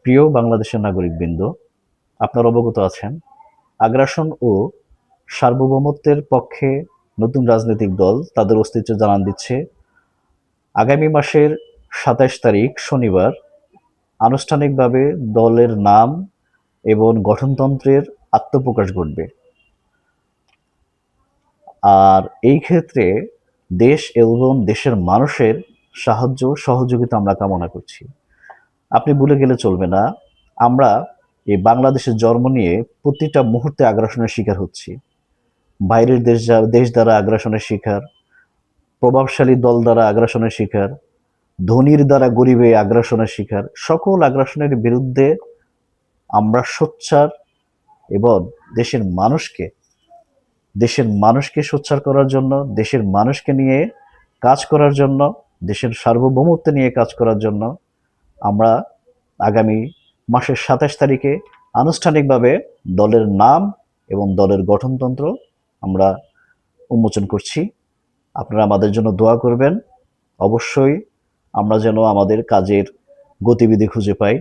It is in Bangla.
প্রিয় বাংলাদেশের নাগরিকবৃন্দ, আপনারা অবগত আছেন আগ্রাসন ও সার্বভৌমত্বের পক্ষে নতুন রাজনৈতিক দল তাদের অস্তিত্ব জানান দিচ্ছে। আগামী মাসের ২৭ তারিখ শনিবার আনুষ্ঠানিকভাবে দলের নাম এবং গঠনতন্ত্রের আত্মপ্রকাশ ঘটবে। আর এই ক্ষেত্রে দেশ এবং দেশের মানুষের সাহায্য সহযোগিতা আমরা কামনা করছি। আপনি ভুলে গেলে চলবে না, আমরা এই বাংলাদেশের জন্ম নিয়ে প্রতিটা মুহূর্তে আগ্রাসনের শিকার হচ্ছি। বাইরের দেশ দ্বারা আগ্রাসনের শিকার, প্রভাবশালী দল দ্বারা আগ্রাসনের শিকার, ধনীর দ্বারা গরিবে আগ্রাসনের শিকার। সকল আগ্রাসনের বিরুদ্ধে আমরা সোচ্চার এবং দেশের মানুষকে সোচ্চার করার জন্য, দেশের মানুষকে নিয়ে কাজ করার জন্য, দেশের সার্বভৌমত্ব নিয়ে কাজ করার জন্য আমরা আগামী মাসের ২৭ তারিখে আনুষ্ঠানিকভাবে দলের নাম এবং দলের গঠনতন্ত্র আমরা উন্মোচন করছি। আপনারা আমাদের জন্য দোয়া করবেন। অবশ্যই আমরা যেন আমাদের কাজের গতিবিধি খুঁজে পাই।